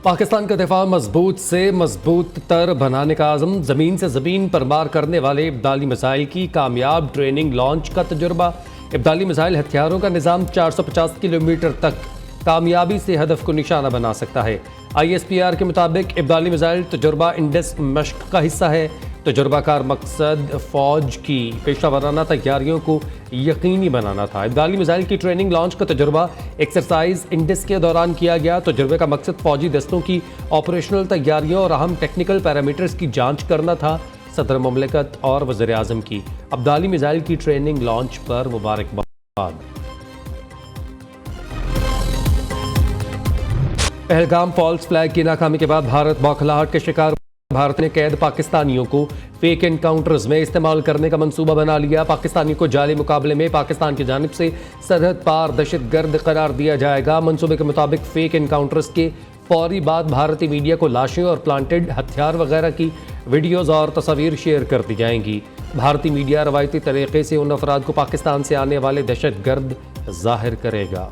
पाकिस्तान का दिफा मजबूत से मजबूत तर बनाने का आज़म, ज़मीन से ज़मीन पर मार करने वाले इब्दाली मिसाइल की कामयाब ट्रेनिंग लॉन्च का तजुर्बा। इब्दाली मिसाइल हथियारों का निज़ाम 450 किलोमीटर तक कामयाबी से हदफ को निशाना बना सकता है। ISPR के मुताबिक इब्दाली मिसाइल तजुर्बा इंडस मश्क का हिस्सा है। तजुर्बाकार मकसद फ़ौज की पेशा वराना तैयारियों को यकीनी बनाना था। इब्दाली मिसाइल की ट्रेनिंग लॉन्च का तजुर्बा एक्सरसाइज इंडस के दौरान किया गया। तजुर्बे का मकसद फ़ौजी दस्तों की ऑपरेशनल तैयारियों और अहम टेक्निकल पैरामीटर्स की जाँच करना था। सदर मुमलिकत और वज़ीर आज़म की इब्दाली मिसाइल की ट्रेनिंग लॉन्च पर मुबारकबाद। पहलगाम फॉल्स फ्लैग की नाकामी के बाद भारत बौखलाहट के शिकार। भारत ने कैद पाकिस्तानियों को फेक एनकाउंटर्स में इस्तेमाल करने का मंसूबा बना लिया। पाकिस्तानियों को जाली मुकाबले में पाकिस्तान की जानिब से सरहद पार दहशतगर्द करार दिया जाएगा। मंसूबे के मुताबिक फेक एनकाउंटर्स के फौरी बाद भारतीय मीडिया को लाशें और प्लांटेड हथियार वगैरह की वीडियोज़ और तस्वीर शेयर कर दी जाएंगी। भारतीय मीडिया रवायती तरीके से उन अफराद को पाकिस्तान से आने वाले दहशतगर्द जाहिर करेगा।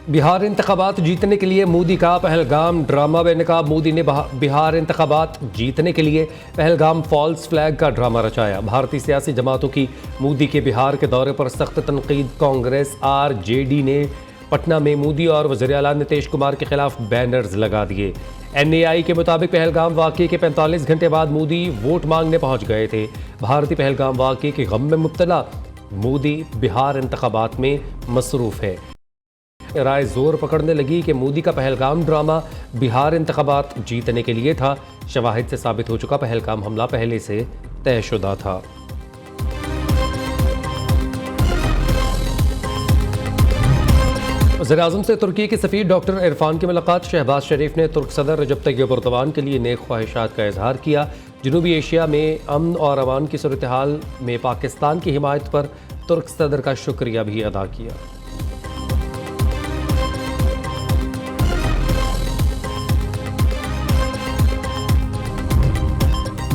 बिहार इंतखाबात जीतने के लिए मोदी का पहलगाम ड्रामा बेनकाब। मोदी ने बिहार इंतखाबात जीतने के लिए पहलगाम फॉल्स फ्लैग का ड्रामा रचाया। भारतीय सियासी जमातों की मोदी के बिहार के दौरे पर सख्त तनकीद। कांग्रेस RJD ने पटना में मोदी और वज़ीर आला नीतीश कुमार के खिलाफ बैनर्स लगा दिए। NAI के मुताबिक पहलगाम वाक़ये के 45 घंटे बाद मोदी वोट मांगने पहुंच गए थे। भारतीय पहलगाम वाक़ये के गम में मुब्तला मोदी बिहार इंतखाबात में मसरूफ़ है। राय जोर पकड़ने लगी कि मोदी का पहलगाम ड्रामा बिहार इंतखाबात जीतने के लिए था। शवाहिद से साबित हो चुका पहलगाम हमला पहले से तयशुदा था। वज़ीर आज़म से तुर्की के सफ़ीर डॉक्टर इरफान की मुलाकात। शहबाज शरीफ ने तुर्क सदर रजब तैयब एर्दोगान के लिए नेक ख्वाहिशात का इजहार किया। जनूबी एशिया में अमन और अमान की सूरत हाल में पाकिस्तान की हिमायत पर तुर्क सदर का शुक्रिया भी अदा किया।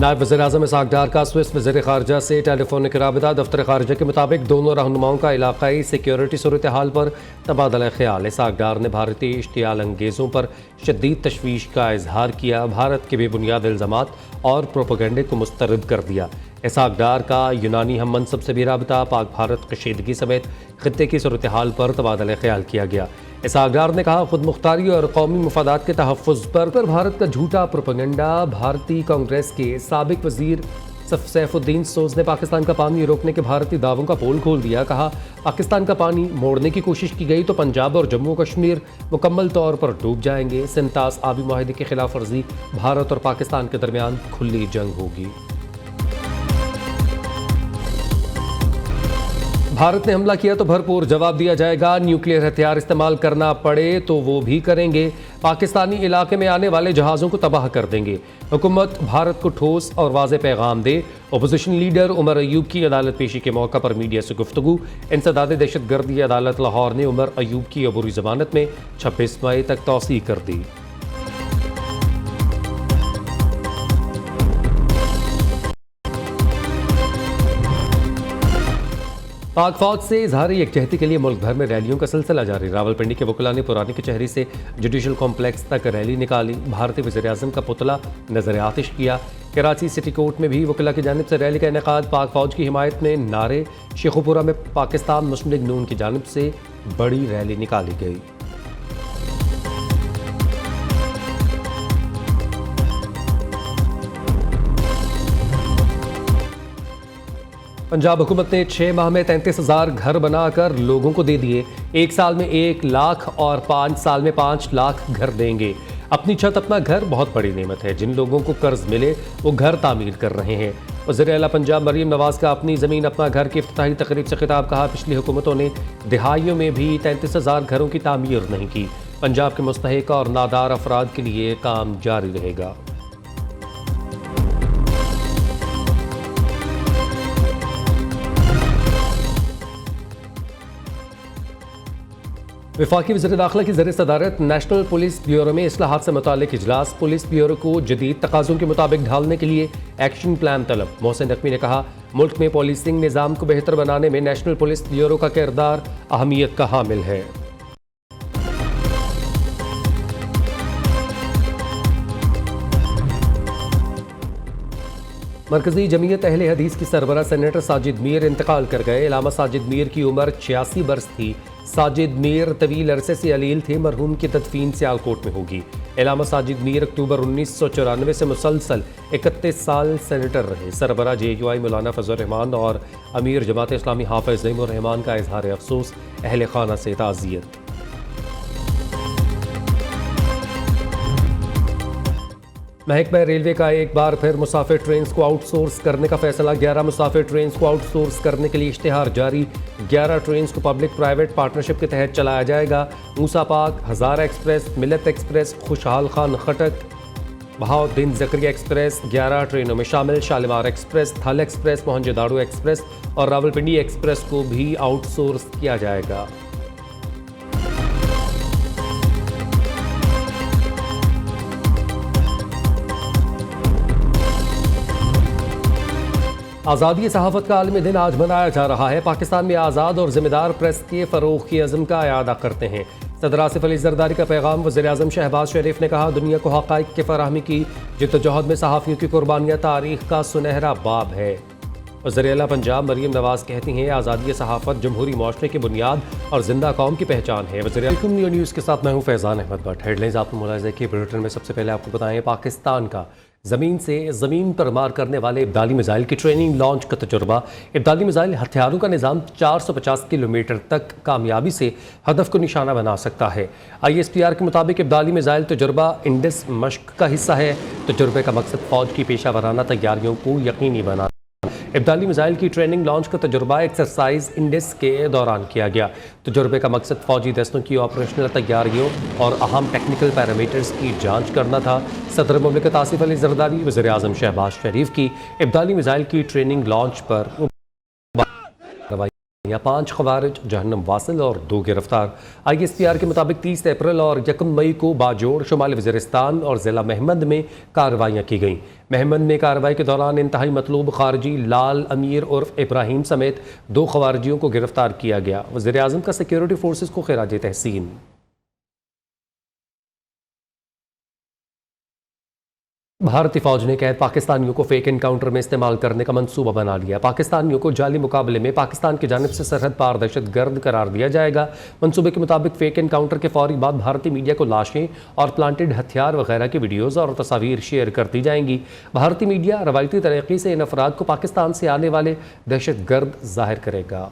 नायब वज़ीर आज़म इसहाक़ डार का स्विस वज़ीर ख़ारजा से टेलीफोनिक राबिता। दफ्तर ख़ारजा के मुताबिक दोनों रहनुमाओं का इलाक़ाई सिक्योरिटी सूरत हाल पर तबादला ख़याल। इसहाक़ डार ने भारतीय इश्तियाल अंगेज़ों पर शदीद तशवीश का इजहार किया। भारत के बेबुनियाद इल्ज़ामात और प्रोपेगेंडे को मुस्तरद कर दिया। इसहाक़ डार का यूनानी हम मनसब से भी राबिता। पाक भारत कशीदगी समेत ख़ित्ते की सूरत हाल पर तबादला ख़याल किया गया। इसहाक़ डार ने कहा, खुद मुख्तारी और कौमी मफादात के तहफ़्फ़ुज़ पर भारत का झूठा प्रोपेगेंडा। भारतीय कांग्रेस के साबिक वज़ीर सैफुद्दीन सोज़ ने पाकिस्तान का पानी रोकने के भारतीय दावों का पोल खोल दिया। कहा, पाकिस्तान का पानी मोड़ने की कोशिश की गई तो पंजाब और जम्मू कश्मीर मुकम्मल तौर पर डूब जाएंगे। सिंतास आबी मुआहदे की खिलाफ वर्जी, भारत और पाकिस्तान के दरमियान खुली जंग होगी। भारत ने हमला किया तो भरपूर जवाब दिया जाएगा। न्यूक्लियर हथियार इस्तेमाल करना पड़े तो वो भी करेंगे। पाकिस्तानी इलाके में आने वाले जहाज़ों को तबाह कर देंगे। हुकूमत भारत को ठोस और वाज़ेह पैगाम दे। अपोजिशन लीडर उमर अयूब की अदालत पेशी के मौका पर मीडिया से गुफ्तगू। इंसदाद दहशतगर्दी अदालत लाहौर ने उमर अयूब की अबूरी ज़मानत में 26 मई तक तौसीह कर दी। पाक फौज से इजहार यकजहती के लिए मुल्क भर में रैलियों का सिलसिला जारी। रावलपिंडी के वकला ने पुरानी कचहरी से जुडिशल कॉम्प्लेक्स तक रैली निकाली। भारतीय वज़ीर आज़म का पुतला नजर आतिश किया। कराची सिटी कोर्ट में भी वकला की जानिब से रैली का इनेकाद। पाक फौज की हिमायत में नारे। शेखुपुरा में पाकिस्तान मुस्लिम लीग नून की जानिब से बड़ी रैली निकाली गई। पंजाब हुकूमत ने 6 माह में 33,000 घर बनाकर लोगों को दे दिए। 1 साल में 1 लाख और 5 साल में 5 लाख घर देंगे। अपनी छत अपना घर बहुत बड़ी नेमत है। जिन लोगों को कर्ज मिले वो घर तामीर कर रहे हैं। वज़ीर आला पंजाब मरीम नवाज का अपनी ज़मीन अपना घर की इफ्तिताही तकरीब से खिताब। कहा, पिछली हुकूमतों ने दिहाइयों में भी 33,000 घरों की तामीर नहीं की। पंजाब के मुस्तहिक और नादार अफराद के लिए काम जारी रहेगा। वफाकी वज़ीर दाखिला की ज़र सदारत नेशनल पुलिस ब्यूरो में इस्लाहात से मुताल्लिक़ इजलास। पुलिस ब्यूरो को जदीद तकाज़ों के मुताबिक ढालने के लिए एक्शन प्लान तलब। मोहसिन नकवी ने कहा, मुल्क में पुलिसिंग निज़ाम को बेहतर बनाने में नेशनल पुलिस ब्यूरो का किरदार अहमियत का हामिल है। मरकजी जमीयत अहले हदीस की सरबरा सेनेटर साजिद मीर इंतकाल कर गए। इलामा साजिद मीर की उम्र 86 बरस थी। साजिद मीर तवील अरसे से अलील थे। मरहूम की तदफीन सियालकोट में होगी। इलामा साजिद मीर अक्टूबर 1994 से मुसलसल 31 साल सेनेटर रहे। सरबरा JUI मौलाना फजल रहमान और अमीर जमात इस्लामी हाफिज ज़ईनुर रहमान का इजहार अफसोस। अहले खाना से ताज़ियत। महकमा रेलवे का एक बार फिर मुसाफिर ट्रेन को आउटसोर्स करने का फैसला। 11 मुसाफिर ट्रेन को आउटसोर्स करने के लिए इश्तिहार जारी। 11 ट्रेन को पब्लिक प्राइवेट पार्टनरशिप के तहत चलाया जाएगा। मूसा पाक, हज़ारा एक्सप्रेस, मिलत एक्सप्रेस, खुशहाल खान खटक, बहाउद्दीन ज़करिया एक्सप्रेस 11 ट्रेनों में शामिल। शालीमार एक्सप्रेस, थल एक्सप्रेस, मोहनजोदाड़ो एक्सप्रेस और रावलपिंडी एक्सप्रेस को भी आउटसोर्स किया जाएगा। आज़ादी सहाफ़त का आलमी दिन आज मनाया जा रहा है। पाकिस्तान में आज़ाद और ज़िम्मेदार प्रेस के फ़रोग़ की अज़्म का इयादा करते हैं। सदर आसिफ अली ज़रदारी का पैगाम। वज़ीर-ए-आज़म शहबाज शरीफ ने कहा, दुनिया को हक़ाइक़ की फ़राहमी की जिद्दोजहद में सहाफ़ियों की कुर्बानियाँ तारीख़ का सुनहरा बाब है। वज़ीर-ए-आला पंजाब मरीम नवाज़ कहती हैं, आज़ादी सहाफ़त जमहूरी मुआशरे की बुनियाद और जिंदा कौम की पहचान है। वज़ीर-ए-आला न्यूज़ के साथ मैं हूँ फैज़ान अहमद भट्ट। हेडलाइंस आपको मुलाहिज़ा की बुलेटिन में सबसे पहले आपको बताएं, पाकिस्तान का ज़मीन से ज़मीन पर मार करने वाले इब्दाली मिसाइल की ट्रेनिंग लॉन्च का तजुर्बा। इब्दाली मिसाइल हथियारों का निज़ाम 450 किलोमीटर तक कामयाबी से हदफ को निशाना बना सकता है। ISPR के मुताबिक इब्दाली मिसाइल तजुर्बा इंडस मश्क का हिस्सा है। तजुर्बे का मकसद फ़ौज की पेशा वराना तैयारियों को यकीनी बनाना। इब्दाली मिसाइल की ट्रेनिंग लॉन्च का तजुर्बा एक्सरसाइज इंडस के दौरान किया गया। तजुर्बे का मकसद फ़ौजी दस्तों की ऑपरेशनल तैयारियों और अहम टेक्निकल पैरामीटर्स की जांच करना था। सदर मुमलिकत आसिफ अली ज़रदारी, वज़ीर-ए-आज़म शहबाज शरीफ की इब्दाली मिसाइल की ट्रेनिंग लॉन्च पर 5 ख़वारिज जहन्नम वासिल और 2 गिरफ्तार। ISPR के मुताबिक 30 अप्रैल और 1 मई को बाजोड़, शुमाली वज़ीरिस्तान और ज़िला महमद में कार्रवाइयाँ की गईं। महमद में कार्रवाई के दौरान इंतहाई मतलूब खारजी लाल अमीर उर्फ इब्राहिम समेत 2 ख़वारिजियों को गिरफ्तार किया गया। वज़ीर-ए-आज़म का सिक्योरिटी फोर्सेस को खिराज तहसीन। भारतीय फौज ने कैद पाकिस्तानियों को फेक एनकाउंटर में इस्तेमाल करने का मंसूबा बना लिया। पाकिस्तानियों को जाली मुकाबले में पाकिस्तान की जानिब से सरहद पार दहशतगर्द करार दिया जाएगा। मंसूबे के मुताबिक फेक एनकाउंटर के फौरी बाद भारतीय मीडिया को लाशें और प्लांटेड हथियार वगैरह की वीडियोज़ और तस्वीर शेयर कर दी जाएंगी। भारतीय मीडिया रवायती तरीके से इन अफराद को पाकिस्तान से आने वाले दहशतगर्द जाहिर करेगा।